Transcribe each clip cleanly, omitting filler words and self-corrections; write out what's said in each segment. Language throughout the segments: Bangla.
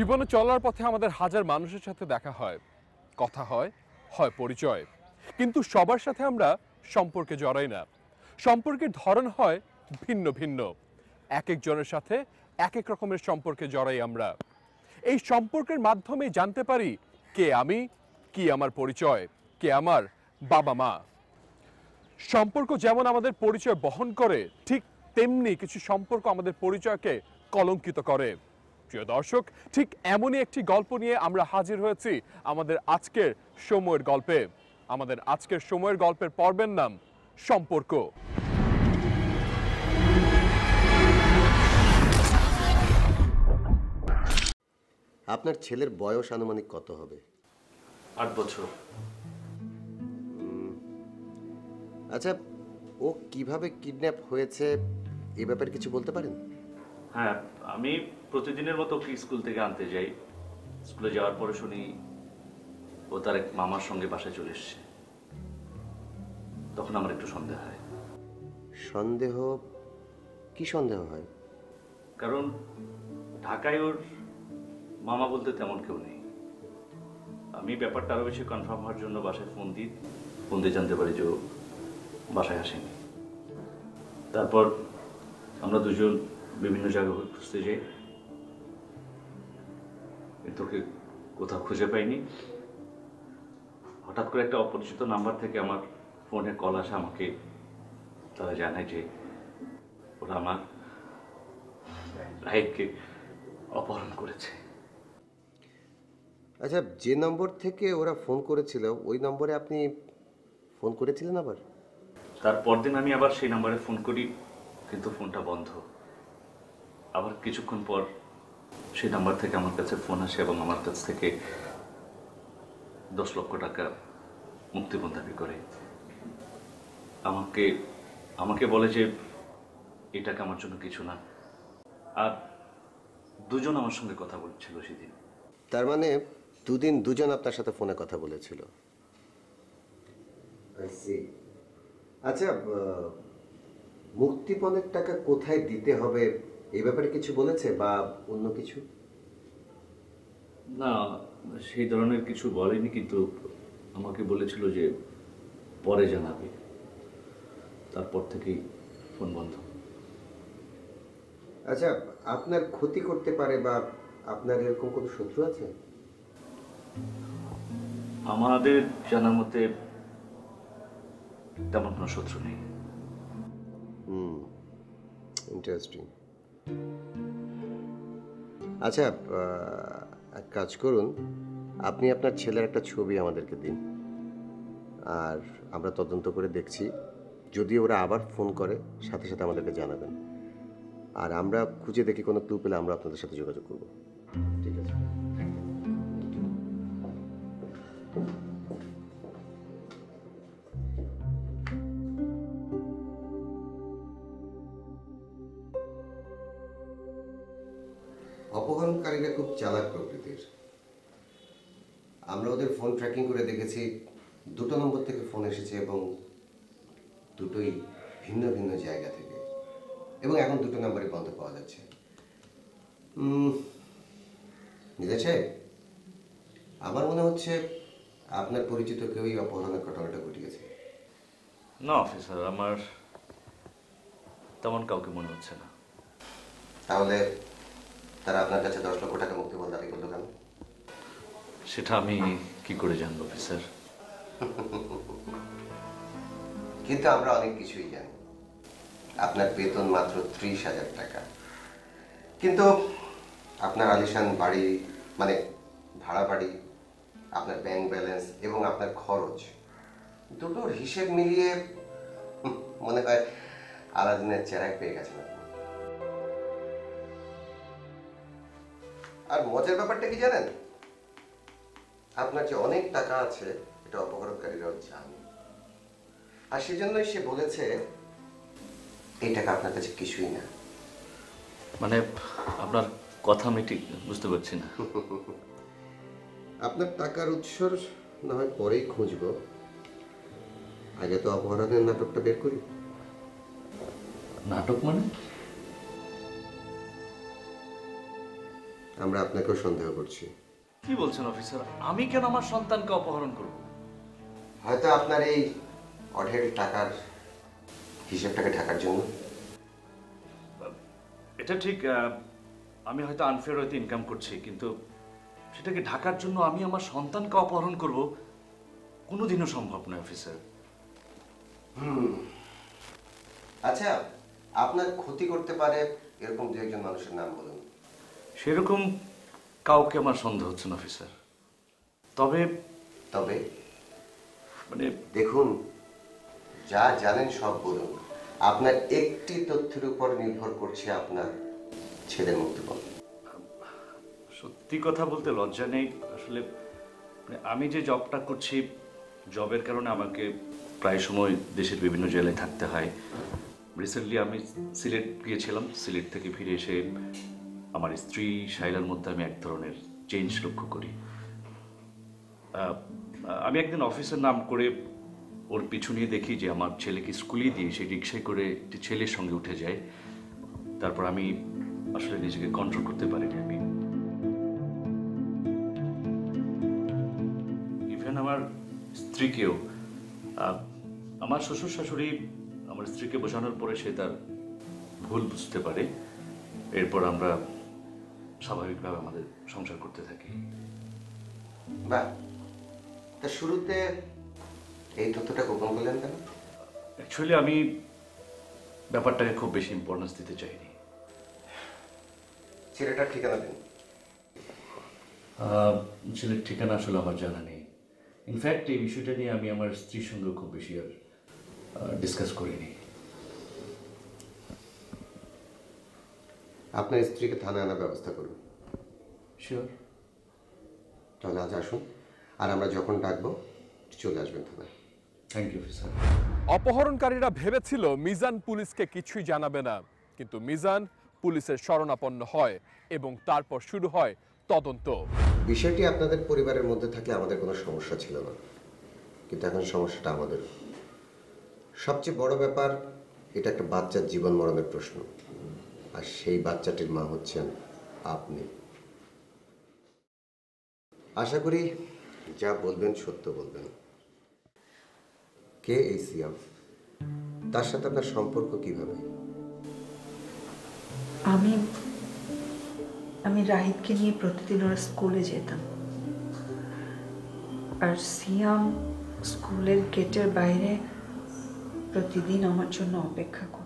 জীবনে চলার পথে আমাদের হাজার মানুষের সাথে দেখা হয়, কথা হয়, হয় পরিচয়। কিন্তু সবার সাথে আমরা সম্পর্কে জড়াই না। সম্পর্কের ধরন হয় ভিন্ন ভিন্ন। এক একজনের সাথে এক এক রকমের সম্পর্কে জড়াই আমরা। এই সম্পর্কের মাধ্যমে জানতে পারি কে আমি, কি আমার পরিচয়, কে আমার বাবা মা। সম্পর্ক যেমন আমাদের পরিচয় বহন করে, ঠিক তেমনি কিছু সম্পর্ক আমাদের পরিচয়কে কলঙ্কিত করে। প্রিয় দর্শক, ঠিক এমনই একটি গল্প নিয়ে আমরা হাজির হয়েছি আমাদের আজকের সময়ের গল্পে। আমাদের আজকের সময়ের গল্পের পর্বের নাম সম্পর্ক। আপনার ছেলের বয়স আনুমানিক কত হবে? 8 বছর। আচ্ছা, ও কিভাবে কিডন্যাপ হয়েছে এ ব্যাপারে কিছু বলতে পারেন? হ্যাঁ, আমি প্রতিদিনের মতো ওকে স্কুল থেকে আনতে যাই। স্কুলে যাওয়ার পরে শুনি ও তার এক মামার সঙ্গে বাসায় চলে এসছে। তখন আমার একটু সন্দেহ হয়। সন্দেহ? কি সন্দেহ হয়? কারণ ঢাকায় ওর মামা বলতে তেমন কেউ নেই। আমি ব্যাপারটা আরও বেশি কনফার্ম হওয়ার জন্য বাসায় ফোন দিয়ে জানতে পারি যে ও বাসায় আসেনি। তারপর আমরা দুজন বিভিন্ন জায়গায় খুঁজতে যাই, কিন্তু ওকে কোথাও খুঁজে পাইনি। হঠাৎ করে একটা অপরিচিত নাম্বার থেকে আমার ফোনে কল আসে। আমাকে তারা জানায় যে ওরা আমার রাহিদকে অপহরণ করেছে। আচ্ছা, যে নম্বর থেকে ওরা ফোন করেছিল ওই নম্বরে আপনি ফোন করেছিলেন আবার? তার পরদিন আমি আবার সেই নাম্বারে ফোন করি, কিন্তু ফোনটা বন্ধ। আবার কিছুক্ষণ পর সেই নাম্বার থেকে আমার কাছে ফোন আসে এবং আমার কাছ থেকে 10 লক্ষ টাকা মুক্তিপণ দাবি করে। আমাকে বলে যে এই টাকা আমার জন্য কিছু না। আর দুজন আমার সঙ্গে কথা বলছিল সেদিন। তার মানে দুদিন দুজন আপনার সাথে ফোনে কথা বলেছিল। আচ্ছা, মুক্তিপণের টাকা কোথায় দিতে হবে এই ব্যাপারে কিছু বলেছে বা অন্য কিছু? না, সেই ধরনের কিছু বলেনি, কিন্তু আমাকে বলেছিল যে পরে জানাবে। তারপর থেকেই ফোন বন্ধ। আচ্ছা, আপনার ক্ষতি করতে পারে বা আপনার এরকম কোনো শত্রু আছে? আমাদের জানার মতে তেমন কোনো শত্রু নেই। ইন্টারেস্টিং। আচ্ছা, এক কাজ করুন, আপনি আপনার ছেলের একটা ছবি আমাদেরকে দিন, আর আমরা তদন্ত করে দেখছি। যদি ওরা আবার ফোন করে সাথে সাথে আমাদেরকে জানাবেন, আর আমরা খুঁজে দেখি কোনো ক্লু পেলে আমরা আপনাদের সাথে যোগাযোগ করব। ঠিক আছে? অপহরণকারীরা খুব চালাক প্রকৃতির। আমরা ওদের ফোন ট্র্যাকিং করে দেখেছি, 2টো নম্বর থেকে ফোন এসেছে এবং দুটোই ভিন্ন ভিন্ন জায়গা থেকে, এবং এখন 2টো নাম্বারই বন্ধ পাওয়া যাচ্ছে। নিজাম সাহেব, আমার মনে হচ্ছে আপনার পরিচিত কেউই অপহরণের ঘটনাটা ঘটিয়েছে। না অফিসার, আমার তেমন কাউকে মনে হচ্ছে না। তাহলে তারা আপনার কাছে 10 লক্ষ টাকা মুক্তিপণ দাবি করলো কেন? সেটা আমি কি করে জানবো অফিসার? কিন্তু আমরা অনেক কিছুই জানি। আপনার বেতন মাত্র 30,000 টাকা, কিন্তু আপনার আলিশান বাড়ি, মানে ভাড়া বাড়ি, আপনার ব্যাংক ব্যালেন্স এবং আপনার খরচ, দুটোর হিসেব মিলিয়ে মনে হয় আলাদিনের চেরাগ পেয়ে গেছেন আপনি। আর মজার ব্যাপারটা কি জানেন? আপনার যে অনেক টাকা আছে এটা অপহরণকারীরাও জানে, আর সেজন্যই সে বলেছে এই টাকা আপনার কাছে কিছুই না। মানে আপনার কথা আমি ঠিক বুঝতে পারছি না। আপনার টাকার উৎসর না হয় পরেই খুঁজব, আগে তো অপহরণের নাটকটা বের করি। নাটক মানে? আমরা আপনাকেও সন্দেহ করছি। কি বলছেন অফিসার? আমি কেন আমার সন্তানকে অপহরণ করব? হয়তো আপনার এই অঢেল টাকার হিসেবটাকে ঢাকার জন্য। এটা ঠিক, আমি হয়তো আনফেয়ার হয়তো ইনকাম করছি, কিন্তু সেটাকে ঢাকার জন্য আমি আমার সন্তানকে অপহরণ করব কোনোদিনও সম্ভব নয় অফিসার। আচ্ছা, আপনার ক্ষতি করতে পারে এরকম দু একজন মানুষের নাম বলুন। সেরকম কাউকে আমার সন্দেহ হচ্ছে না অফিসার। তবে তবে মানে দেখুন, যা জানেন সব বলুন। আপনার একটি তথ্যের উপর নির্ভর করছে আপনার ছেলের মুক্তিপণ। সত্যি কথা বলতে লজ্জা নেই আসলে। মানে আমি যে জবটা করছি, জবের কারণে আমাকে প্রায় সময় দেশের বিভিন্ন জেলায় থাকতে হয়। রিসেন্টলি আমি সিলেট গিয়েছিলাম। সিলেট থেকে ফিরে এসে আমার স্ত্রী শাইলার মধ্যে আমি এক ধরনের চেঞ্জ লক্ষ্য করি। আমি একদিন অফিসের নাম করে ওর পিছু নিয়ে দেখি যে আমার ছেলেকে স্কুলে দিয়ে সে রিক্সায় করে একটি ছেলের সঙ্গে উঠে যায়। তারপর আমি আসলে নিজেকে কন্ট্রোল করতে পারিনি। আমি ইভেন আমার স্ত্রীকেও, আমার শ্বশুর শাশুড়ি আমার স্ত্রীকে বোঝানোর পরে সে তার ভুল বুঝতে পারে। এরপর আমরা স্বাভাবিকভাবে আমাদের সংসার করতে থাকি। বাহ, তা শুরুতে এই তথ্যটা গোপন করলেন কেন? অ্যাকচুয়ালি আমি ব্যাপারটাকে খুব বেশি ইম্পর্টেন্স দিতে চাইনি। ছেলেটার ঠিকানা দিন। ছেলের ঠিকানা আসলে আমার জানা নেই। ইনফ্যাক্ট এই বিষয়টা নিয়ে আমি আমার স্ত্রীর সঙ্গে খুব বেশি আর ডিসকাস করিনি। আপনার স্ত্রীকে থানায় আনার ব্যবস্থা করুন। শিওর। তাহলে আজ আসুন, আর আমরা যখন ডাকবো চলে আসবেন থানায়। Thank you officer. অপহরণকারীরা ভেবেছিল মিজান পুলিশকে কিছুই জানাবে না, কিন্তু মিজান পুলিশের শরণাপন্ন হয় এবং তারপর শুরু হয় তদন্ত। বিষয়টি আপনাদের পরিবারের মধ্যে থাকলে আমাদের কোনো সমস্যা ছিল না, কিন্তু এখন সমস্যাটা আমাদের। সবচেয়ে বড় ব্যাপার, এটা একটা বাচ্চার জীবন মরণের প্রশ্ন, আর সেই বাচ্চাটির মা হচ্ছেন আপনি। আশা করি যা বলবেন সত্য বলবেন। কে এই সিয়াম? তার সাথে আপনার সম্পর্ক কিভাবে? আমি রাহিতকে নিয়ে প্রতিদিন ওরা স্কুলে যেতাম, আর সিয়াম স্কুলের গেটের বাইরে প্রতিদিন আমার জন্য অপেক্ষা করত।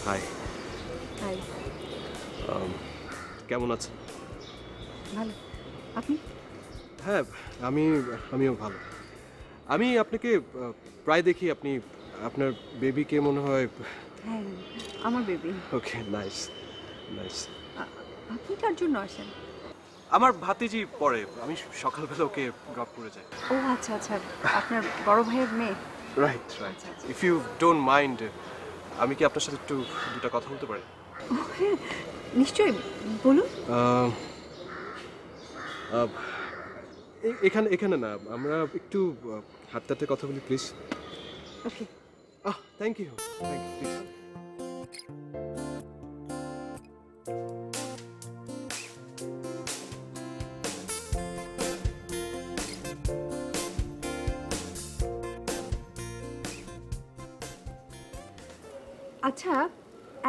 Hi, hi. কেমন আছেন? ভালো। আপনি? হ্যাঁ, আমিও ভালো। আমি আপনাকে প্রায় দেখি। আপনি আপনার বেবিকে মনে হয়। হ্যাঁ, আমার বেবি। ওকে, নাইস নাইস। আপনি কার জন্য আসেন? আমার ভাতিজি পড়ে, আমি সকালবেলা ওকে ড্রপ করে যাই। ও আচ্ছা আচ্ছা, আপনার বড় ভাইয়ের মেয়ে। Right right. আচ্ছা, আচ্ছা। ইফ ইউ ডোন্ট মাইন্ড, আমি কি আপনার সাথে একটু দুটো কথা বলতে পারি? ও হ্যাঁ, নিশ্চয়ই, বলুন। এখানে না, আমরা একটু হাতে হাতে কথা বলি please. Okay. Thank you please. আচ্ছা,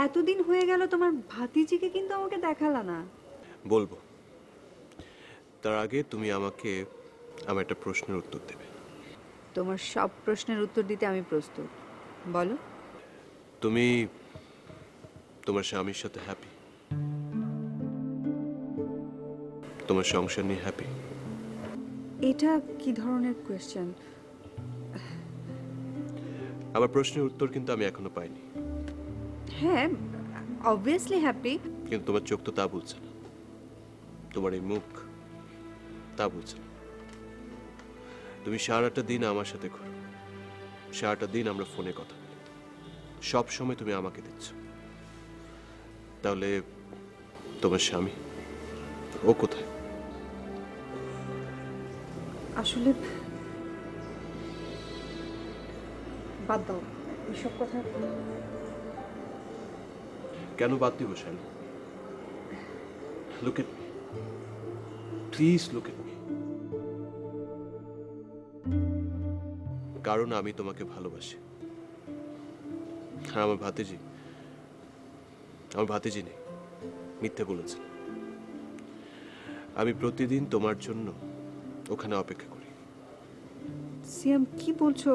এতদিন হয়ে গেল তোমার ভাতিজিকে কিন্তু আমাকে দেখালা না। বলবো, তার আগে তুমি আমাকে আমার একটা প্রশ্নের উত্তর দেবে। তোমার সব প্রশ্নের উত্তর দিতে আমি প্রস্তুত, বলো। তুমি তোমার স্বামীর সাথে হ্যাপি? তোমার সংসার নিয়ে হ্যাপি? এটা কি ধরনের কোয়েশ্চেন? আমার প্রশ্নের উত্তর কিন্তু আমি এখনো পাইনি। হ্যাঁ, অবভিয়াসলি হ্যাপি। কিন্তু তোমার চোখ তো তা বলছে না, তোমার এই মুখ তা বলছে না। তুমি সারাটা দিন আমার সাথে ঘুরো, সারাটা দিন আমরা ফোনে কথা বলি, সব সময় তুমি আমাকে দিচ্ছ। তাহলে তোমার স্বামী ও কোথায়? আসলে বাদ দাও এসব কথা। কেন বাদ দিব Shaila? Look at me, please look at me. কারণ আমি তোমাকে ভালোবাসি। আর আমার ভাতিজি নেই, মিথ্যে বলেছে। আমি প্রতিদিন তোমার জন্য ওখানে অপেক্ষা করি। সিয়াম কি বলছো?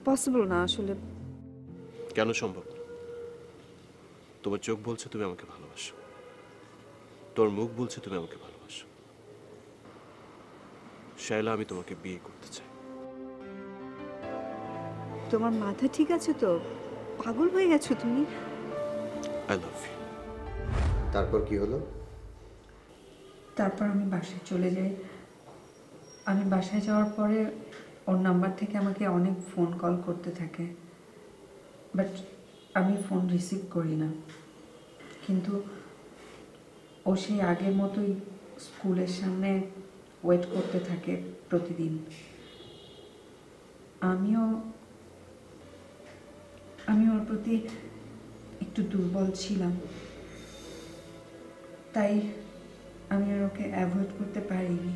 পসিবল না আসলে। কেন সম্ভব না? তোমার চোখ বলছে তুমি আমাকে ভালোবাসো, তোর মুখ বলছে তুমি আমাকে ভালোবাসো। শাইলা, আমি তোমাকে বিয়ে করতে চাই। তোমার মাথা ঠিক আছে তো? পাগল হয়ে গেছো তুমি? I love you. তারপর কি হলো? তারপর আমি বাসায় চলে যাই। আমি বাসায় যাওয়ার পরে ওর নাম্বার থেকে আমাকে অনেক ফোন কল করতে থাকে, বাট আমি ফোন রিসিভ করি না। কিন্তু ও সেই আগের মতোই স্কুলের সামনে ওয়েট করতে থাকে প্রতিদিন। আমি ওর প্রতি একটু দুর্বল ছিলাম, তাই আমি আর ওকে অ্যাভয়েড করতে পারিনি।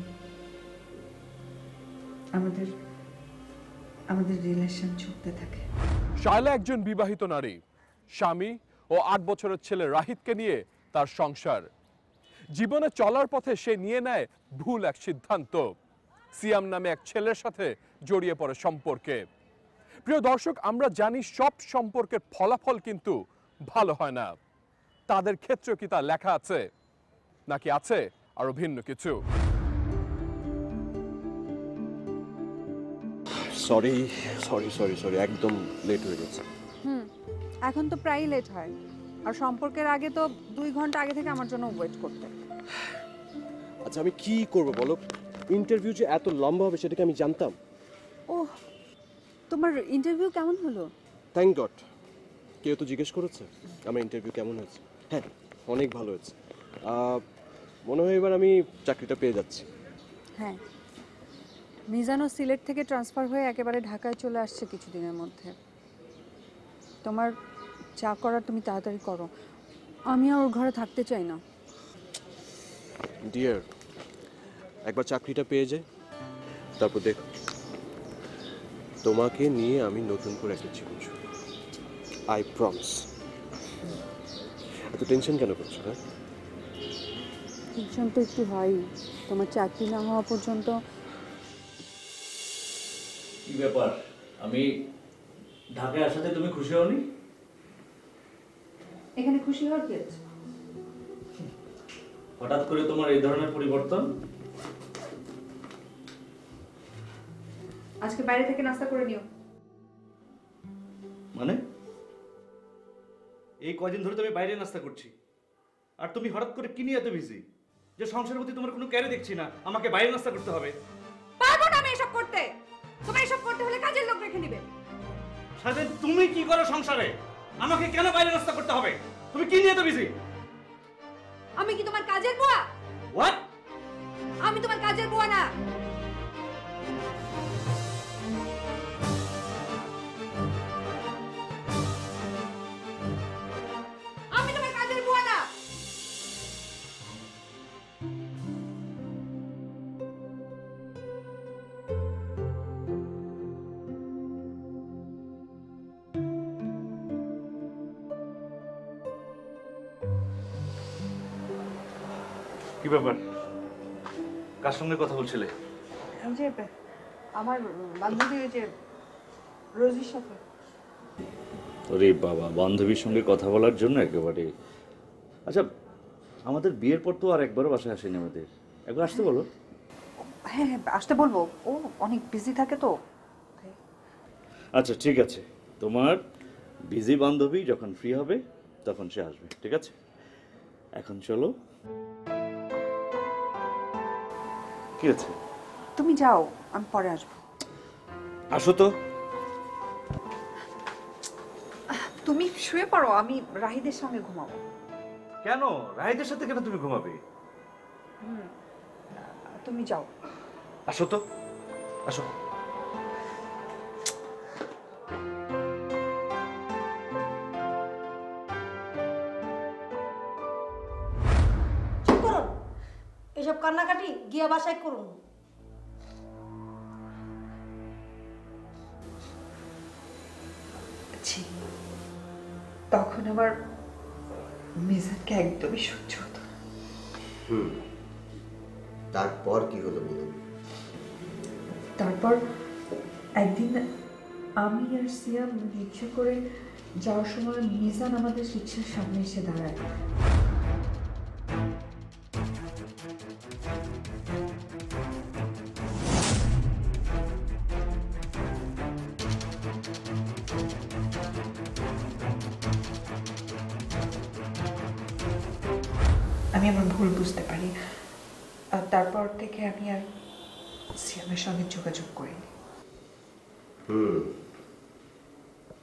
আমাদের রিলেশন চলতে থাকে। শায়লা একজন বিবাহিত নারী, স্বামী ও 8 বছরের ছেলে রাহিদকে নিয়ে তার সংসার। জীবনে চলার পথে সে নিয়ে নেয় ভুল এক সিদ্ধান্ত, সিয়াম নামে এক ছেলের সাথে জড়িয়ে পড়ে সম্পর্কে। প্রিয় দর্শক, আমরা জানি সব সম্পর্কের ফলাফল কিন্তু ভালো হয় না। তাদের ক্ষেত্রে কি তা লেখা আছে, নাকি আছে আরো ভিন্ন কিছু? সরি সরি সরি সরি, একদম লেট হয়ে গেছে। এখন তো প্রায়ই লেট হয়, আর সম্পর্কের আগে তো 2 ঘন্টা আগে থেকে আমার জন্য ওয়েট করতে। আচ্ছা, আমি কি করব বলো? ইন্টারভিউ যে এত লম্বা হবে সেটাকে আমি জানতাম। ওহ, তোমার ইন্টারভিউ কেমন হলো? Thank god. কেউ তো জিজ্ঞেস করেছে আমার ইন্টারভিউ কেমন হয়েছে? হ্যাঁ, অনেক ভালো হয়েছে। মনে হয় এবার আমি চাকরিটা পেয়ে যাচ্ছি। হ্যাঁ, মিজানও সিলেট থেকে ট্রান্সফার হয়ে একেবারে ঢাকায় চলে আসছে কিছুদিনের মধ্যে। তোমার যা করার তুমি তাড়াতাড়ি করো, আমি আর ওর ঘরে থাকতে চাই না। ডিয়ার, একবার চাকরিটা পেয়ে যাই, তারপর দেখো তোমাকে নিয়ে আমি নতুন করে একটা জীবন শুরু। I promise. এত টেনশন কেন করছো? হ্যাঁ, টেনশন তো একটু হয়, তোমার চাকরি না হওয়া পর্যন্ত। কি ব্যাপার, আমি ঢাকায় আসাতে তুমি খুশি হওনি? এখানে খুশি হওয়ার কি আছে? হঠাৎ করে তোমার এই ধরনের পরিবর্তন? আজকে বাইরে থেকে নাস্তা করে নিও। মানে এই কয়দিন ধরে তো আমি বাইরে নাস্তা করছি, আর তুমি হঠাৎ করে কি নিয়ে এত বিজি যে সংসারের প্রতি তোমার কোনো ক্যারে দেখছি না, আমাকে বাইরে নাস্তা করতে হবে? পারবো না আমি এসব করতে। তোমার এসব করতে হলে কাজের লোক রেখে নিবে। সাথে তুমি কি করো সংসারে? আমাকে কেন বাইরে নাস্তা করতে হবে? তুমি কি নিয়ে এত বিজি? আমি কি তোমার কাজের বুয়া? হোয়াট? আমি তোমার কাজের বুয়া না। আমি তোমার কাজের বুয়া না। কি ব্যাপার, কার সঙ্গে কথা বলছিলে? যে আমার বান্ধবী যে রোজির সাথে। ওরে বাবা, বান্ধবীর সঙ্গে কথা বলার জন্য একেবারে। আচ্ছা, আমাদের বিয়ের পর তো আর একবারও বাসায় আসেনি আমাদের, একবার আসতে বলো। হ্যাঁ হ্যাঁ, আসতে বলবো, ও অনেক বিজি থাকে তো। আচ্ছা ঠিক আছে, তোমার বিজি বান্ধবী যখন ফ্রি হবে তখন সে আসবে, ঠিক আছে? এখন চলো। কি আছে? তুমি যাও, আমি পরে আসবো। আসো তো। তুমি শুয়ে পড়ো, আমি রাহিদের সঙ্গে ঘুমাবো। কেন? রাহিদের সাথে কেন তুমি ঘুমাবে? তুমি যাও। আসো তো, আসো। চুপ করুন, এসব কান্নাকাটি গিয়া বাসায় করুন। ছি, তখন আমার মিজানকে একদমই সহ্য হতো না। তারপর কি হলো বলুন? তারপর একদিন আমি আর সিয়াম রিক্সা করে যাওয়ার সময় মিজান আমাদের রিক্সার সামনে এসে দাঁড়ায়। আমি আমার ভুল বুঝতে পারি, আর তারপর থেকে আমি আর সিয়ামের সঙ্গে যোগাযোগ করিনি।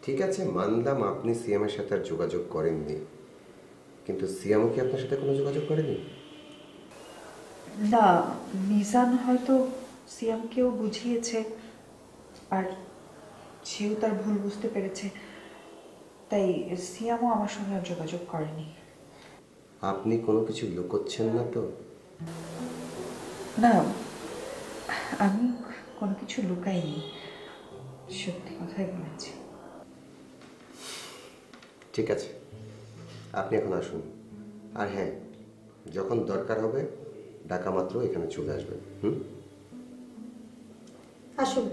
ঠিক আছে, মানলাম আপনি সিয়ামের সাথে আর যোগাযোগ করেননি, কিন্তু সিয়ামও কি আপনার সাথে কোনো যোগাযোগ করেনি? না, মিজান হয়তো সিয়ামকেও বুঝিয়েছে, আর সেও তার ভুল বুঝতে পেরেছে, তাই সিয়ামও আমার সঙ্গে আর যোগাযোগ করেনি। আপনি কোনো কিছু লুকোচ্ছেন না তো? না, আমি কোনো কিছু লুকাইনি, সত্যি কথাই বলেছি। ঠিক আছে, আপনি এখন আসুন। আর হ্যাঁ, যখন দরকার হবে ডাকা মাত্র এখানে চলে আসবেন। আসুন।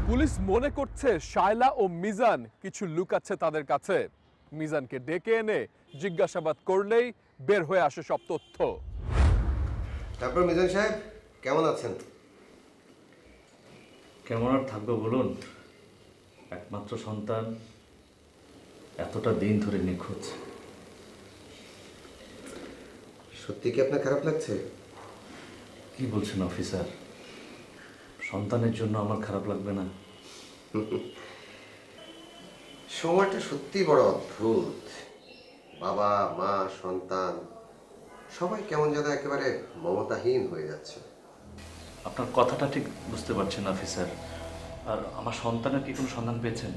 পুলিশ মনে করছে শায়লা ও মিজান কিছু লুকাচ্ছে তাদের কাছে। মিজানকে ডেকে এনে জিজ্ঞাসাবাদ করলেই বের হয়ে আসে সব তথ্য। তারপর মিজান সাহেব কেমন আছেন? কেমন আর থাকবো বলুন, একমাত্র সন্তান এতটা দিন ধরে নিখোঁজ। সত্যি কি আপনার খারাপ লাগছে? কি বলছেন অফিসার? সন্তানের জন্য আমার খারাপ লাগবে না? সময়টা সত্যি বড় অদ্ভুত। বাবা মা সন্তান সবাই কেমন যেন একেবারে মমতাহীন হয়ে যাচ্ছে। আপনার কথাটা ঠিক বুঝতে পারছেন না অফিসার। আর আমার সন্তানের কি কোনো সন্ধান পেয়েছেন?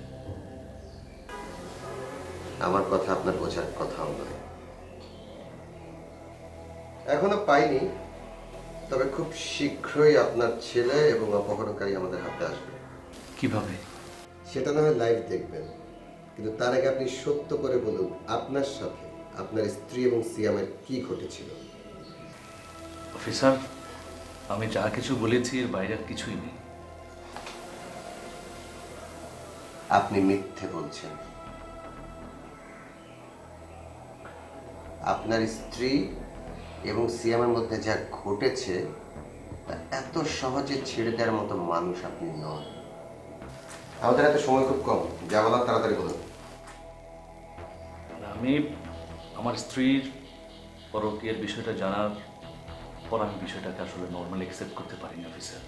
আমার কথা আপনার বোঝার কথাও নয়। এখনো পাইনি, তবে খুব শীঘ্রই আপনার ছেলে এবং অপহরণকারী আমাদের হাতে আসবে। কিভাবে? সেটা না হয় লাইভ দেখবেন, কিন্তু তার আগে আপনি সত্য করে বলুন আপনার সাথে আপনার স্ত্রী এবং সিয়ামের কি ঘটেছিল। অফিসার, আমি যা কিছু বলেছি এর বাইরে আর কিছুই নেই। আপনি মিথ্যে বলছেন। আপনার স্ত্রী এবং সিয়ামের মধ্যে যা ঘটেছে তা এত সহজে ছেড়ে দেওয়ার মতো মানুষ আপনি নন। আমাদের এত সময় খুব কম, যা বলার তাড়াতাড়ি বলুন। আমি আমার স্ত্রীর পরকীয়ার বিষয়টা জানার পর আমি বিষয়টাকে আসলে নর্মালি অ্যাকসেপ্ট করতে পারিনি অফিসার।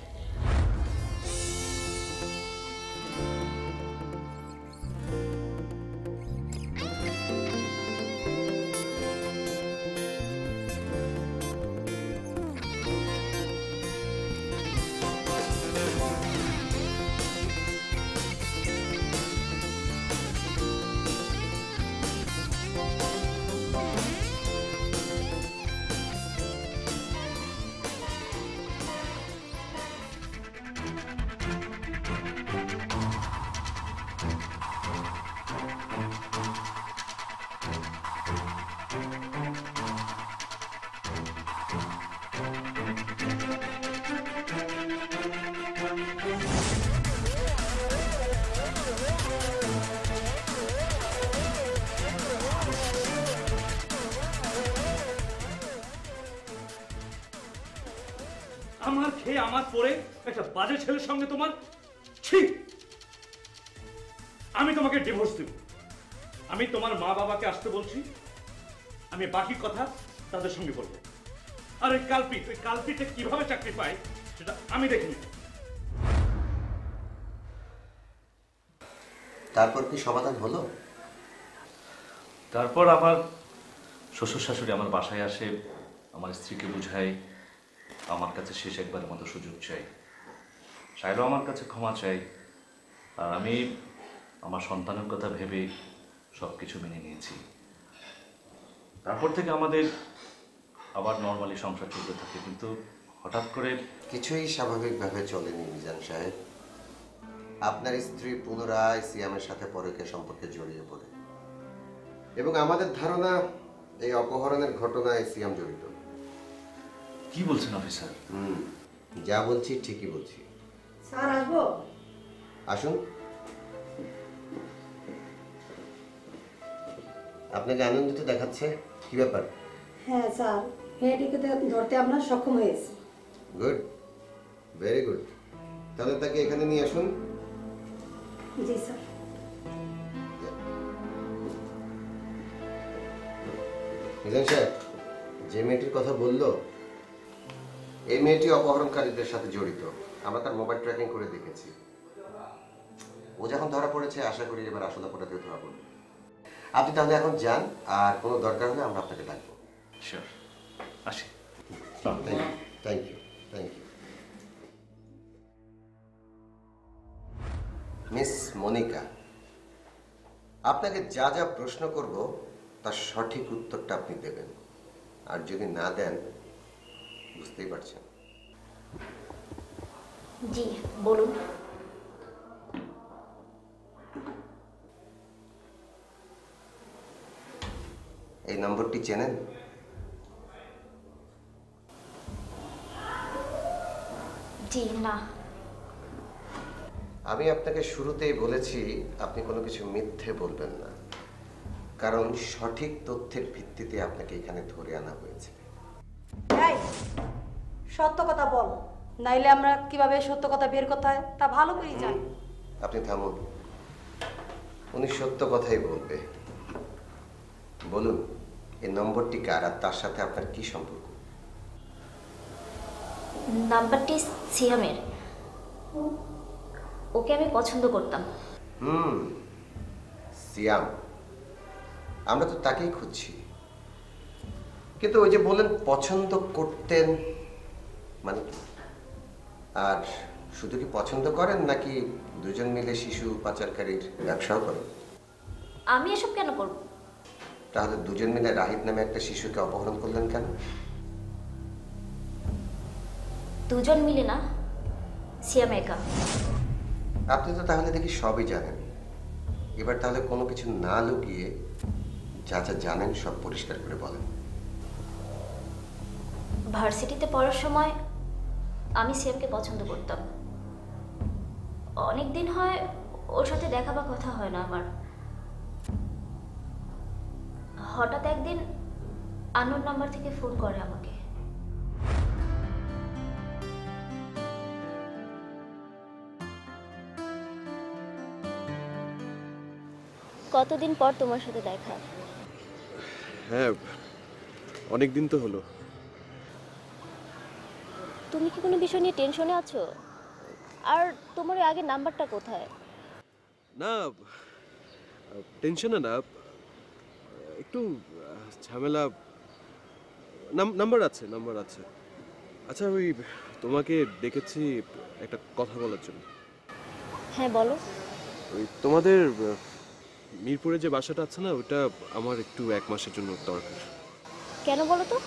খেয়ে আমার পরে একটা বাজে ছেলের সঙ্গে তোমার ঠিক আমি তোমাকে ডিভোর্স দেব। আমি তোমার মা বাবাকে আসতে বলছি, আমি বাকি কথা তাদের সঙ্গে বলবো। আর ওই কালপিটে কিভাবে চাকরি পায় সেটা আমি দেখে নিব। তারপর কি সমাধান হলো? তারপর আমার শ্বশুর শাশুড়ি আমার বাসায় আসে, আমার স্ত্রীকে বুঝায় আমার কাছে শেষ একবারের মতো সুযোগ চাই। সাইলো আমার কাছে ক্ষমা চাই, আর আমি আমার সন্তানের কথা ভেবে সব কিছু মেনে নিয়েছি। তারপর থেকে আমাদের আবার নর্মালি সংসার চলতে থাকে, কিন্তু হঠাৎ করে কিছুই স্বাভাবিকভাবে চলেনি মিজান সাহেব। আপনার স্ত্রী পুনরায় সিয়ামের সাথে পরকীয়া সম্পর্কে জড়িয়ে পড়ে এবং আমাদের ধারণা এই অপহরণের ঘটনায় সিয়াম জড়িত। কি বলছেন অফিসার? যা বলছি ঠিকই বলছি। স্যার আসবো? আসুন। আপনাকে আনন্দিত দেখাচ্ছে, কি ব্যাপার? হ্যাঁ স্যার, মেয়েটিকে ধরতে আমরা সক্ষম হয়েছি। Good, very good. তাহলে তাকে এখানে নিয়ে আসুন। জি স্যার। মিজান সাহেব, যে মেয়েটির কথা বললো, এই মেয়েটি অপহরণকারীদের সাথে জড়িত। আমরা তার মোবাইল ট্র্যাকিং করে দেখেছি। ও যখন ধরা পড়েছে, আশা করি এবার আসলে পড়াতে ধরা পড়বে। আপনি তাহলে এখন যান, আর কোনো দরকার হলে আমরা আপনাকে ডাকবো। শিওর, আসি। Thank you, thank you. Miss Monica, আপনাকে যা যা প্রশ্ন করব তার সঠিক উত্তরটা আপনি দেবেন, আর যদি না দেন বুঝতেই পারছেন। জি বলুন। এই নম্বরটি চেনেন? জি না। আমি আপনাকে শুরুতেই বলেছি আপনি কোনো কিছু মিথ্যে বলবেন না, কারণ সঠিক তথ্যের ভিত্তিতে আপনাকে এখানে ধরে আনা হয়েছে। এই সত্য কথা বল, নাইলে আমরা কিভাবে সত্য কথা বের করতে হয় তা ভালো করেই জানি। আপনি থামুন, উনি সত্য কথাই বলবে। বলুন, এই নম্বরটি কার, আর তার সাথে আপনার কি সম্পর্ক? নাম্বারটি সিয়ামের। ওকে আমি পছন্দ করতাম। সিয়াম, আমরা তো তাকেই খুঁজছি। কিন্তু ওই যে বলেন পছন্দ করতেন, মানে কি? আর শুধু কি পছন্দ করেন, নাকি দুজন মিলে শিশু পাচারকারীর ব্যবসাও করেন? আমি এসব কেন করব? তাহলে দুজন মিলে রাহিত নামে একটা শিশুকে অপহরণ করলেন কেন? দুজন মিলে না, সিয়াম একা। আপনি তো তাহলে দেখি সবই জানেন। এবার তাহলে কোনো কিছু না লুকিয়ে যা যা জানেন সব পরিষ্কার করে বলেন। ভার্সিটিতে পড়ার সময় আমি সিয়ামকে পছন্দ করতাম। অনেক দিন হয় ওর সাথে দেখা বা কথা হয় না আমার। হঠাৎ একদিন আননোন নাম্বার থেকে ফোন করে আমাকে। কতদিন পর তোমার সাথে দেখা? হ্যাঁ, অনেক দিন তো হলো। তুমি কি কোনো বিষয় নিয়ে টেনশনে আছো? আর তোমার ওই আগের নাম্বারটা কোথায়? না, টেনশনে না, একটু ঝামেলা। নাম্বার আছে, নাম্বার আছে। আচ্ছা, ওই তোমাকে ডেকেছি একটা কথা বলার জন্য। হ্যাঁ বলো। ওই তোমাদের মিরপুরে যে বাসাটা আছে না, ওটা আমার একটু 1 মাসের জন্য দরকার। কেন বলো তো?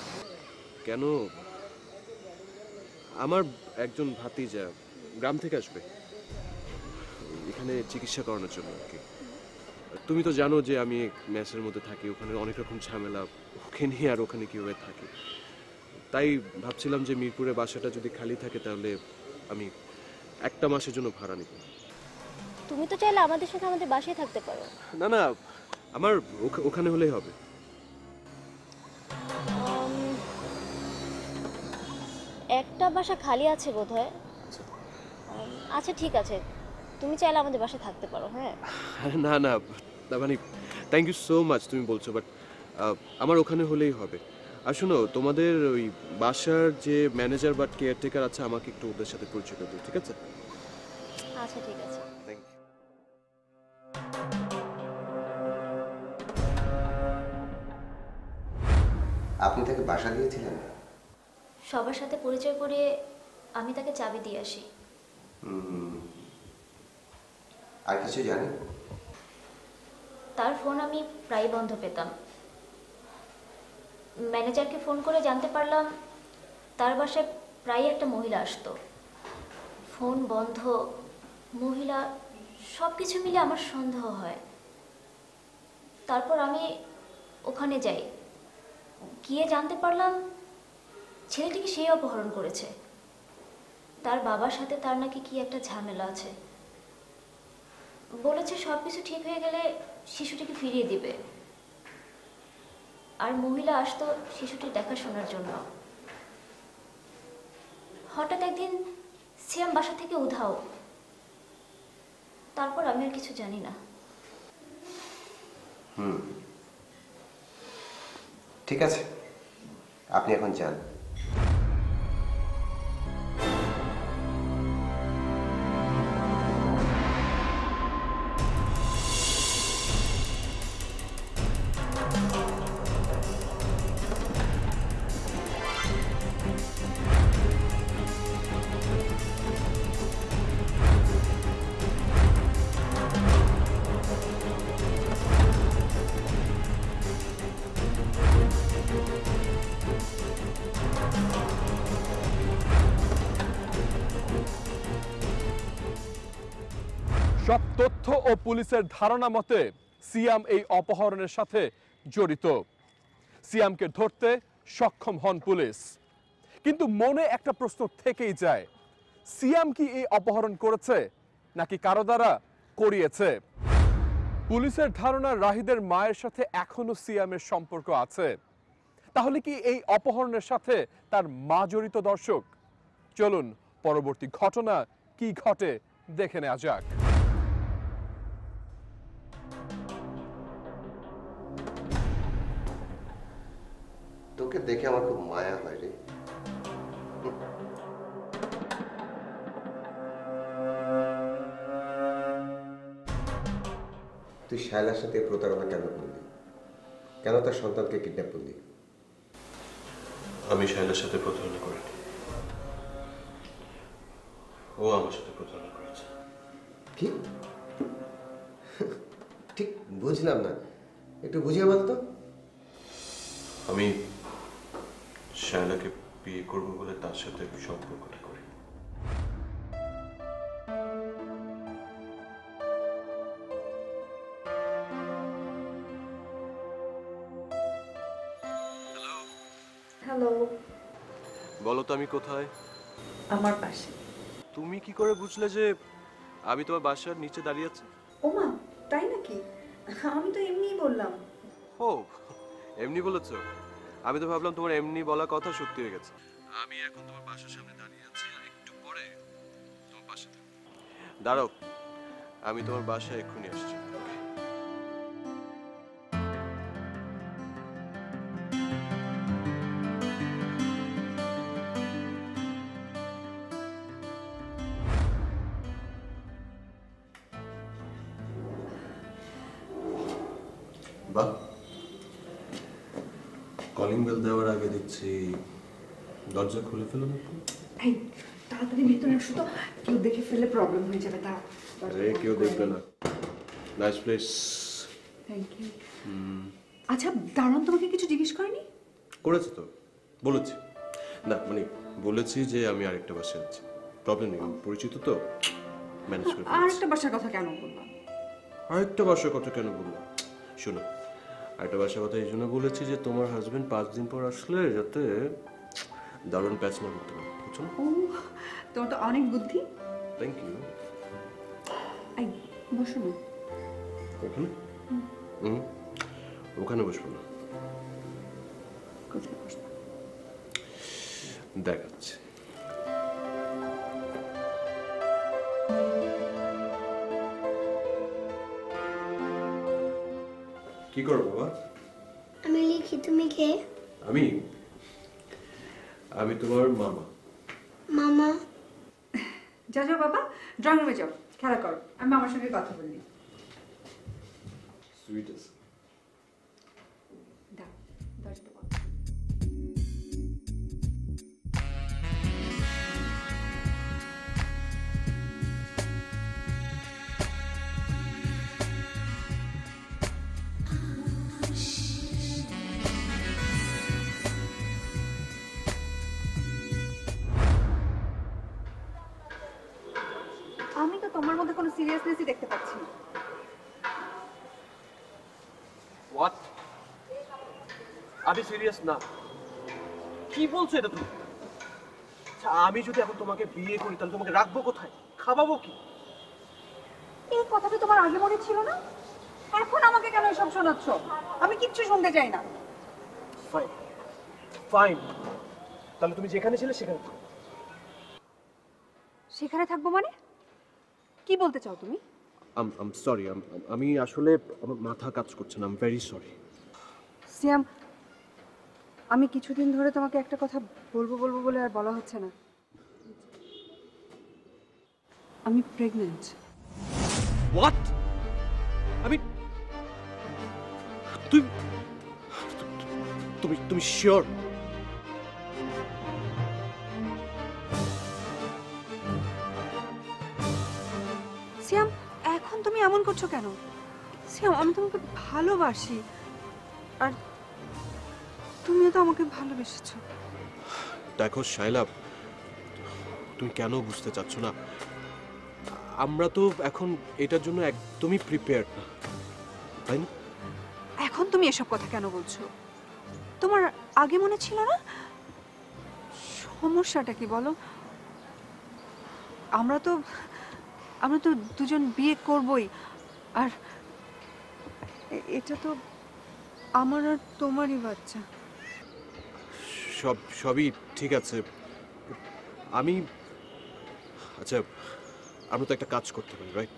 কেন? আমার একজন ভাতিজা গ্রাম থেকে আসবে এখানে চিকিৎসা করানোর জন্য আর কি। তুমি তো জানো যে আমি মেসের মধ্যে থাকি, ওখানে অনেক রকম ঝামেলা, ওকে নিয়ে আর ওখানে কীভাবে থাকি। তাই ভাবছিলাম যে মিরপুরে বাসাটা যদি খালি থাকে তাহলে আমি 1 মাসের জন্য ভাড়া নিব। তুমি তো চাইলে আমাদের সাথে আমাদের বাসায় থাকতে পারো। না না, আমার ওখানে হলেই হবে। একটা বাসা খালি আছে বোধহয়। আচ্ছা ঠিক আছে, তুমি চাইলে আমাদের বাসায় থাকতে পারো। হ্যাঁ আরে না না, না মানে থ্যাংক ইউ সো মাচ তুমি বলছো, বাট আমার ওখানে হলেই হবে। আর শোনো, তোমাদের ওই বাসার যে ম্যানেজার বা কেয়ারটেকার আছে, আমাকে একটু ওদের সাথে পরিচয় করে দিও, ঠিক আছে? আচ্ছা ঠিক আছে। Thank you. আপনি তাকে বাসা দিয়েছিলেন? সবার সাথে পরিচয় করে আমি তাকে চাবি দিয়ে আসি। আর কিছু জানেন? তার ফোন আমি প্রায় বন্ধ পেতাম। ম্যানেজারকে ফোন করে জানতে পারলাম তার বাসায় প্রায় একটা মহিলা আসতো। ফোন বন্ধ, মহিলা, সব কিছু মিলে আমার সন্দেহ হয়। তারপর আমি ওখানে যাই, গিয়ে জানতে পারলাম ছেলেটিকে সেই অপহরণ করেছে। তার বাবার সাথে তার নাকি কি একটা ঝামেলা আছে। বলেছে সব কিছু ঠিক হয়ে গেলে শিশুটিকে ফিরিয়ে দিবে। আর মহিলা আসতো শিশুটির দেখাশোনার জন্য। হঠাৎ একদিন সিয়াম বাসা থেকে উধাও। তারপর আমি আর কিছু জানি না। ঠিক আছে, আপনি এখন যান। সব তথ্য ও পুলিশের ধারণা মতে সিয়াম এই অপহরণের সাথে জড়িত। সিয়ামকে ধরতে সক্ষম হন পুলিশ, কিন্তু মনে একটা প্রশ্ন থেকেই যায়, সিয়াম কি এই অপহরণ করেছে নাকি কারো দ্বারা করিয়েছে? পুলিশের ধারণা রাহিদের মায়ের সাথে এখনো সিয়ামের সম্পর্ক আছে। তাহলে কি এই অপহরণের সাথে তার মা জড়িত? দর্শক, চলুন পরবর্তী ঘটনা কি ঘটে দেখে নেওয়া যাক। তোকে দেখে আমার খুব মায়া হয় রে। তুই শায়লার সাথে প্রতারণা কেন করলি? কেন তার সন্তানকে কিডন্যাপ করলি? আমি শায়লার সাথে প্রতারণা করিনি, ও আমার সাথে প্রতারণা করেছে। কি? ঠিক বুঝলাম না, একটু বুঝিয়ে বলতো। আমি শায়লাকে বিয়ে করবো বলে তার সাথে সম্পর্কটা করি। হ্যালো। বলো তো আমি কোথায়? আমার পাশে। তুমি কি করে বুঝলে যে আমি তোমার বাসার নিচে দাঁড়িয়ে আছি? ওমা, তাই নাকি? আমি তো এমনিই বললাম। ও, এমনি বলেছো? আমি তো ভাবলাম তোমার এমনি বলা কথা সত্যি হয়ে গেছে। আমি এখন তোমার বাসার সামনে দাঁড়িয়ে আছি, আর একটু পরে তোমার বাসা থাকবো। দাঁড়াও, আমি তোমার বাসায় এক্ষুনি আসছি। বাহ, কলিং বেল দেওয়ার আগে দেখছি দরজা খুলে ফেলো না। এই তাড়াতাড়ি ভিতরে আসো তো, কেউ দেখে ফেলে প্রবলেম হয়ে যাবে। তা আরে কেউ দেখবে না। Nice place. Thank you. আচ্ছা দারুণ, তোমাকে কিছু জিজ্ঞেস করেনি? করেছে তো, বলেছি। না মানে বলেছি যে আমি আরেকটা বাসায় আছি, প্রবলেম নেই, পরিচিত তো, ম্যানেজ করে আর একটা বাসার কথা কেন বললাম? আরেকটা বাসার কথা কেন বললাম? শোনো, আরেকটা বাসার কথা এই জন্য বলেছি যে তোমার হাজবেন্ড 5 দিন পর আসলে যাতে দারুণ প্যাচ মার করতে পারে, বুঝছো না? ও, তোমার তো অনেক বুদ্ধি। Thank you. এই বসো না। ওখানে ওখানে বসবো না, কোথায় বসবো? দেখাচ্ছি। কি করো বাবা? আমি লিখি, তুমি কে? আমি আমি তোমার মামা। মামা। যাও যাও বাবা, ড্রয়িং রুমে যাও, খেলা করো, আমি আমার সঙ্গে কথা বলি। সুইট আছে। দাও, দরজাটা বন্ধ। আমি তো তোমার মধ্যে কোনো সিরিয়াসনেসই দেখতে পাচ্ছি না। হোয়াট? আমি সিরিয়াস না। কি বলছো এটা তুমি? আচ্ছা, আমি যদি এখন তোমাকে বিয়ে করি তাহলে তোমাকে রাখবো কোথায়, খাওয়াবো কি? এই কথাটা তোমার আগে মনে ছিল না? এখন আমাকে কেন এসব শোনাচ্ছ? আমি কিচ্ছু শুনতে চাই না। ফাইন ফাইন, তাহলে তুমি যেখানে ছিলে সেখানে থাকো। সেখানে থাকবো মানে? কি বলতে চাও তুমি? আম সরি, আমি আসলে আমার মাথা কাজ করছে না। আম ভেরি সরি। সিয়াম, আমি কিছুদিন ধরে তোমাকে একটা কথা বলবো বলবো বলে আর বলা হচ্ছে না। আমি প্রেগন্যান্ট। হোয়াট? আমি তুমি তুমি তুমি শিওর? সিয়াম, এখন তুমি এমন করছো কেন? সিয়াম, আমি তোমাকে ভালোবাসি, আর তুমিও তো আমাকে ভালোবেসেছো। দেখো শাইলা, তুমি কেন বুঝতে চাচ্ছ না? আমরা তো এখন এটার জন্য একদমই প্রিপেয়ার্ড না, তাই না? এখন তুমি এসব কথা কেন বলছো? তোমার আগে মনে ছিল না? সমস্যাটা কি বলো? আমরা তো দুজন বিয়ে করবই, আর এটা তো আমার আর তোমারই বাচ্চা। সবই ঠিক আছে। আমি আচ্ছা, আমরা তো একটা কাজ করতে পারি, রাইট?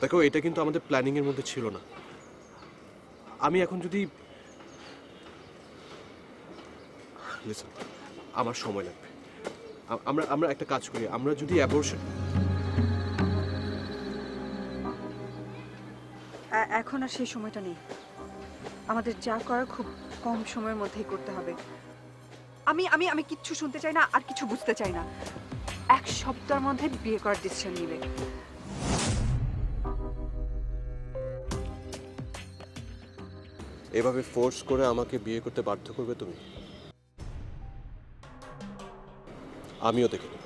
দেখো, এটা কিন্তু আমাদের প্ল্যানিং এর মধ্যে ছিল না। আমি এখন যদি লিসেন, আমার সময় লাগবে। আমরা একটা কাজ করি, আমরা যদি অ্যাবর্শন। এখন আর সেই সময়টা নেই। আমাদের যা করার খুব কম সময়ের মধ্যেই করতে হবে। আমি আমি আমি কিচ্ছু শুনতে চাই না, আর কিছু বুঝতে চাই না। এক সপ্তাহের মধ্যে বিয়ে করার ডিসিশন নিবে। এভাবে ফোর্স করে আমাকে বিয়ে করতে বাধ্য করবে তুমি? আমিও দেখে নেব।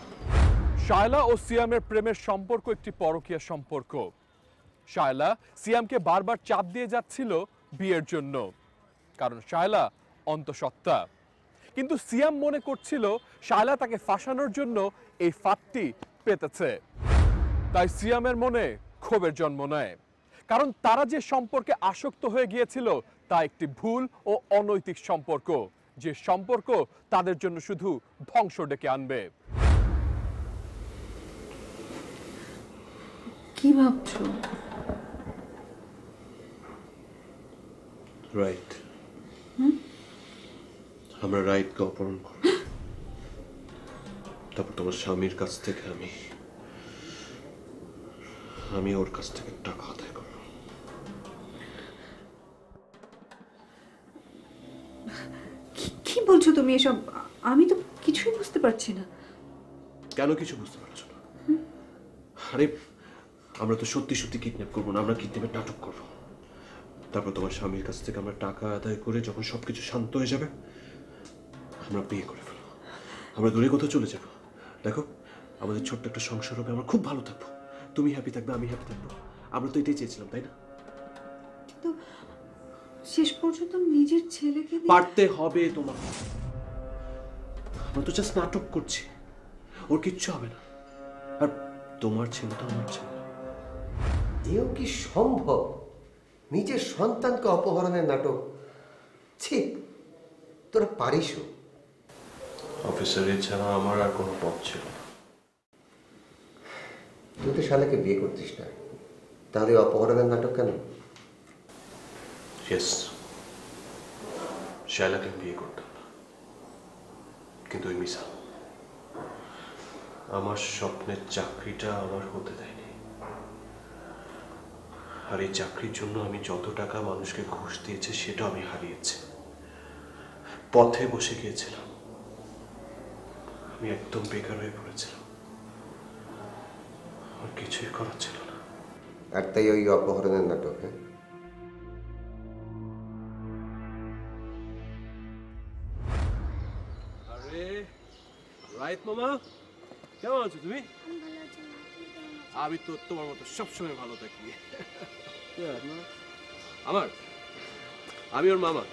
শায়লা ও সিয়ামের প্রেমের সম্পর্ক একটি পরকীয়া সম্পর্ক। শায়লা সিয়ামকে বারবার চাপ দিয়ে যাচ্ছিল বিয়ের জন্য, কারণ শায়লা অন্তঃসত্ত্বা। কিন্তু সিয়াম মনে করছিল শায়লা তাকে ফাঁসানোর জন্য এই ফাঁদটি পেতেছে। তাই সিয়ামের মনে ক্ষোভের জন্ম নেয়, কারণ তারা যে সম্পর্কে আসক্ত হয়ে গিয়েছিল তা একটি ভুল ও অনৈতিক সম্পর্ক, যে সম্পর্ক তাদের জন্য শুধু ধ্বংস ডেকে আনবে। কি ভাবছো? রাইট। আমরা রাইটকে অপহরণ করব, তারপর তোমার স্বামীর কাছ থেকে আমি ওর কাছ থেকে টাকা আদায় করব। কি বলছো তুমি এসব? আমি তো কিছুই বুঝতে পারছি না। কেন কিছু বুঝতে পারছো না? আরে, আমরা তো সত্যি সত্যি কিডন্যাপ করবো না, আমরা কিডন্যাপের নাটক করব। তারপর তোমার স্বামীর কাছ থেকে আমরা টাকা আদায় করে যখন সবকিছু শান্ত হয়ে যাবে, আমরা বিয়ে করে ফেলবো। আমরা দূরে কোথাও চলে যাব। দেখো, আমাদের ছোট্ট একটা সংসার হবে, আমরা খুব ভালো থাকবো। তুমি হ্যাপি থাকবে, আমি হ্যাপি থাকবো। আমরা তো এটাই চেয়েছিলাম, তাই না? কিন্তু শেষ পর্যন্ত নিজের ছেলেকে পারতে হবে তোমার। আমরা তো জাস্ট নাটক করছি, ওর কিচ্ছু হবে না। আর তোমার ছেলে তো আমার ছেলে। এও কি সম্ভব? নিজের সন্তানকে অপহরণের নাটক! ছি, তোরা পারিসও। অফিসারের ছাড়া আমার আর কোনো পথ ছিল না। তুই তো শালাকে বিয়ে করতিস না, তাহলে অপহরণের নাটক কেন? ইয়েস, শায়লাকে বিয়ে করতাম না, কিন্তু ওই মিশা আমার স্বপ্নের চাকরিটা আমার হতে দেয়নি। আর এই চাকরির জন্য আমি যত টাকা মানুষকে ঘুষ দিয়েছি সেটা আমি হারিয়েছি, পথে বসে গিয়েছিলাম, আমি একদম বেকার হয়ে পড়েছিলাম, আর কিছুই করার ছিল না। আর তাই ওই অপহরণের নাটক। হ্যাঁ, আরে রাইট মামা, কেমন আছো তুমি? আমি তো তোমার মতো সবসময় ভালো থাকি। আমি ওর মামা।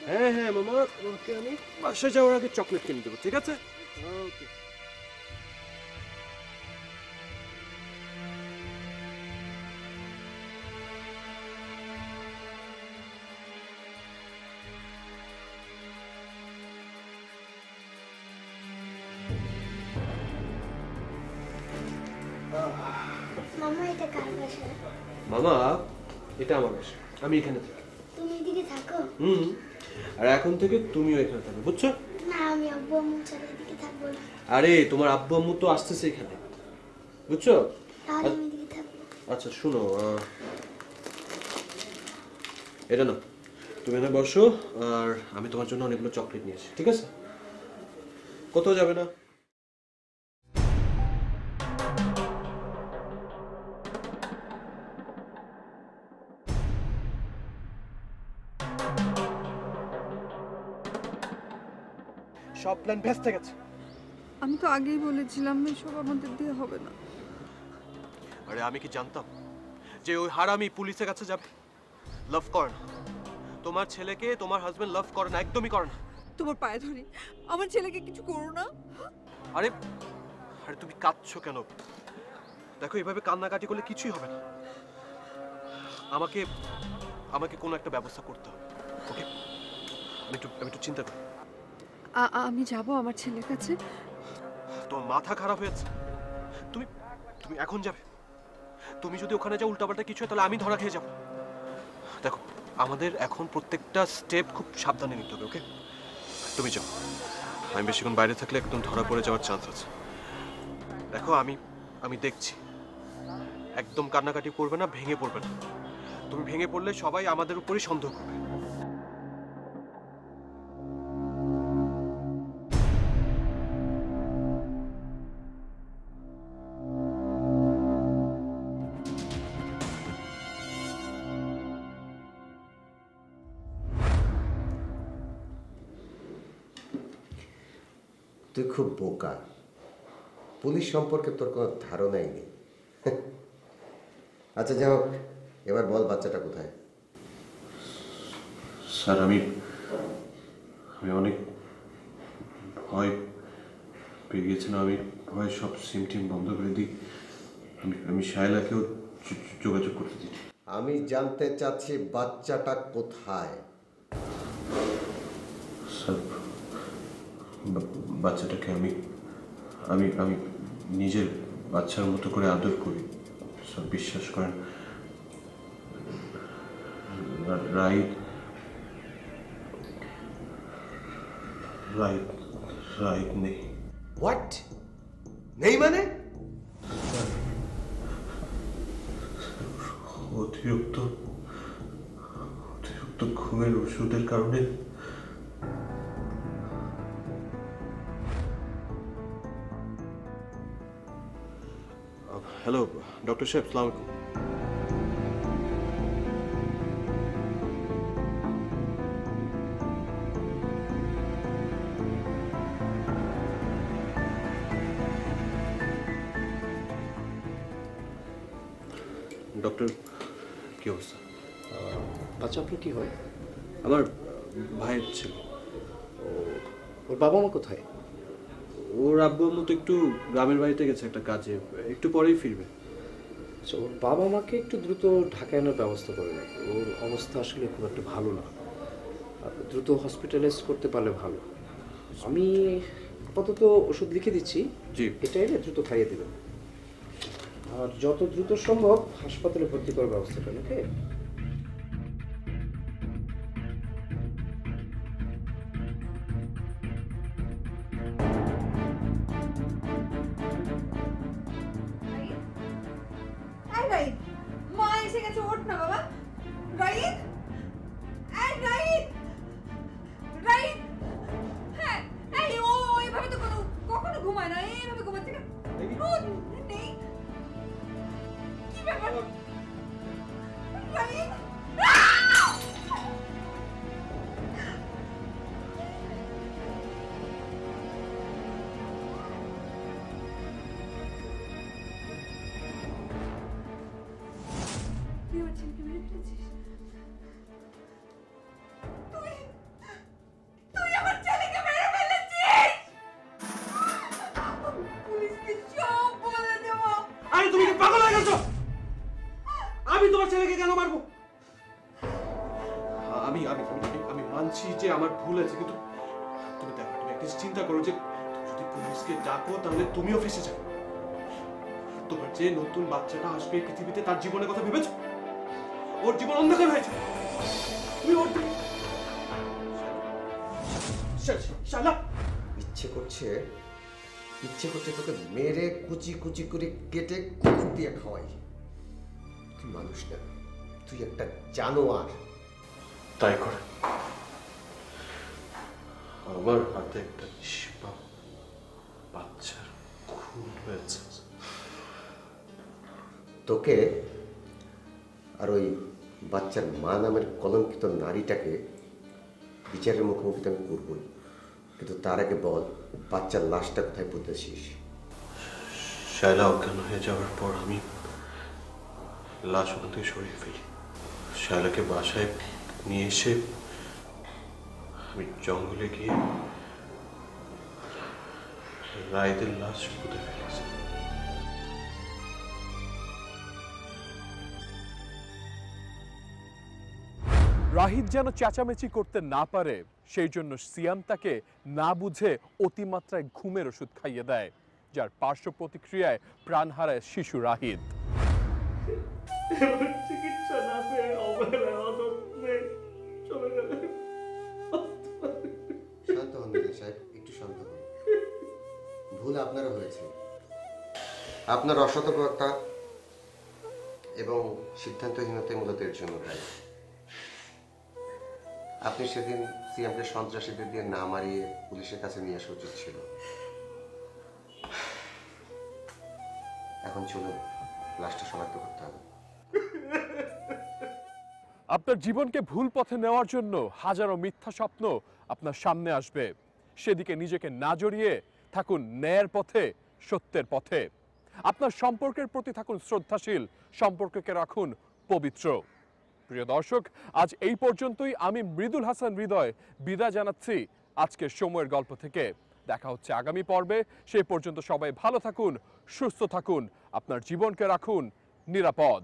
হ্যাঁ হ্যাঁ মামা, তোমাকে আমি বাসায় যাওয়ার আগে চকলেট কিনে দেবো, ঠিক আছে? ওকে। মামা এটা কার বাসা? মামা, এটা আমার বাসা, আমি এখানে থাকি। তুমি এদিকে থাকো? আর এখন থেকে তুমিও এখানে থাকো, বুঝছো? না, আমি আব্বু আম্মু ছাড়া এদিকে থাকবো না। আরে তোমার আব্বু আম্মু তো আসতেছে এখানে, বুঝছো? তাহলে আমি এদিকে থাকবো। আচ্ছা শুনো, এটা না, তুমি এখানে বসো, আর আমি তোমার জন্য অনেকগুলো চকলেট নিয়ে আসি, ঠিক আছে? কোথাও যাবে না। সব প্ল্যান ভেস্তে গেছে। আমি তো আগেই বলেছিলাম এসব আমাদের দিয়ে হবে না। আরে আমি কি জানতাম যে ওই হারামি পুলিশের কাছে যাবে? লাভ করে না, তোমার ছেলেকে তোমার হাজবেন্ড লাভ করে না, একদমই করে না। তোমার পায়ে ধরি, আমার ছেলেকে কিছু করো না। আরে আরে তুমি কাঁদছো কেন? দেখো, এইভাবে কান্নাকাটি করলে কিছুই হবে না। আমাকে আমাকে কোনো একটা ব্যবস্থা করতে হবে, ওকে? আমি একটু চিন্তা করি। আমি যাব আমার ছেলের কাছে। তোমার মাথা খারাপ হয়েছে? তুমি তুমি এখন যাবে? তুমি যদি ওখানে যাও উল্টাপাল্টা কিছু হয় তাহলে আমি ধরা খেয়ে যাব। দেখো, আমাদের এখন প্রত্যেকটা স্টেপ খুব সাবধানে নিতে হবে, ওকে? তুমি যাও, আমি বেশিক্ষণ বাইরে থাকলে একদম ধরা পড়ে যাওয়ার চান্স আছে। দেখো, আমি দেখছি, একদম কান্নাকাটি করবে না, ভেঙে পড়বে না। তুমি ভেঙে পড়লে সবাই আমাদের উপরই সন্দেহ করবে। তুই খুব বোকা, পুলিশ সম্পর্কে তোর কোনো ধারণাই নেই। আচ্ছা যাই হোক, এবার বল বাচ্চাটা কোথায়? স্যার, আমি অনেক ভয় পেয়ে গিয়েছিলাম, আমি ভয় সব সিম টিম বন্ধ করে দিই। আমি শায়লাকেও যোগাযোগ করতে দিই। আমি জানতে চাচ্ছি বাচ্চাটা কোথায়? স্যার, বাচ্চাটাকে আমি নিজের বাচ্চার মতো করে আদর করি স্যার, বিশ্বাস করেন। রাইট নেই। হোয়াট? নেই মানে? অতিরিক্ত ঘুমের ওষুধের কারণে। হ্যালো ডক্টর সাহেব, আসসালামু আলাইকুম। ডক্টর, কি অবস্থা? বাচ্চা আপনার কি হয়? আমার ভাইয়ের ছিল। ওর বাবা মা কোথায়? ওর আব্বু আম্মু তো একটু গ্রামের বাড়িতে গেছে একটা কাজে, একটু পরেই ফিরবে। আচ্ছা, ওর বাবা মাকে একটু দ্রুত ঢাকায় আনার ব্যবস্থা করে নেয়। ওর অবস্থা আসলে খুব একটা ভালো না, দ্রুত হসপিটালাইজ করতে পারলে ভালো। আমি আপাতত ওষুধ লিখে দিচ্ছি, জি। এটা এনে দ্রুত খাইয়ে দেবেন, আর যত দ্রুত সম্ভব হাসপাতালে ভর্তি করার ব্যবস্থা করেন, ওকে? আমি আমি আমি মানছি যে আমার ভুল আছে, কিন্তু তুমি দেখো, তুমি একটা চিন্তা করো যে তুমি যদি পুলিশকে ডাকো তাহলে তুমিও ফেসে যাবে। তোমার যে নতুন বাচ্চাটা আসবে পৃথিবীতে, তার জীবনের কথা ভেবেছো? ওর জীবন অন্ধকার হয়েছে। তুমি ওর শালা ইচ্ছে করছে তোকে মেরে কুচি কুচি করে কেটে কুকুর দিয়ে খাওয়াই। তুই মানুষ না, তুই একটা জানোয়ার। তাই করে আমার হাতে একটা নিষ্পাপ বাচ্চার খুন হয়েছে। তোকে আর ওই বাচ্চার মা নামের কলঙ্কিত নারীটাকে বিচারের মুখোমুখি আমি করবই, কিন্তু তার আগে বল, বাচ্চার লাশটা কোথায় পুঁতেছিস? শায়লা অজ্ঞান হয়ে যাওয়ার পর আমি লাশ ওখান থেকে সরিয়ে ফেলি। শায়লাকে বাসায় নিয়ে এসে আমি জঙ্গলে গিয়ে রায়দের লাশ পুঁতে ফেলেছি। রাহিদ যেন চেঁচামেচি করতে না পারে, সেই জন্য সিয়াম তাকে না বুঝে অতিমাত্রায় ঘুমের ওষুধ খাইয়ে দেয়, যার পার্শ্ব প্রতিক্রিয়ায় প্রাণ হারায় শিশু রাহিদ। চিকিৎসা না পেয়ে অবহেলায় অযত্নে চলে গেলেন। শান্ত হন মিজান সাহেব, একটু শান্ত হন। ভুল আপনারও হয়েছে, আপনার অসতর্কতা এবং সিদ্ধান্তহীনতাই মূলত এর জন্য দায়ী। আপনি সেদিন সিএমকে সন্ত্রাসীদের দিয়ে না মারিয়ে পুলিশের কাছে নিয়ে আসা উচিত ছিল। এখন চলুন, লাশটা শনাক্ত করতে হবে। আপনার জীবনকে ভুল পথে নেওয়ার জন্য হাজারো মিথ্যা স্বপ্ন আপনার সামনে আসবে, সেদিকে নিজেকে না জড়িয়ে থাকুন ন্যায়ের পথে, সত্যের পথে। আপনার সম্পর্কের প্রতি থাকুন শ্রদ্ধাশীল, সম্পর্ককে রাখুন পবিত্র। প্রিয় দর্শক, আজ এই পর্যন্তই। আমি মৃদুল হাসান হৃদয় বিদায় জানাচ্ছি আজকের সময়ের গল্প থেকে। দেখা হচ্ছে আগামী পর্বে। সেই পর্যন্ত সবাই ভালো থাকুন, সুস্থ থাকুন, আপনার জীবনকে রাখুন নিরাপদ।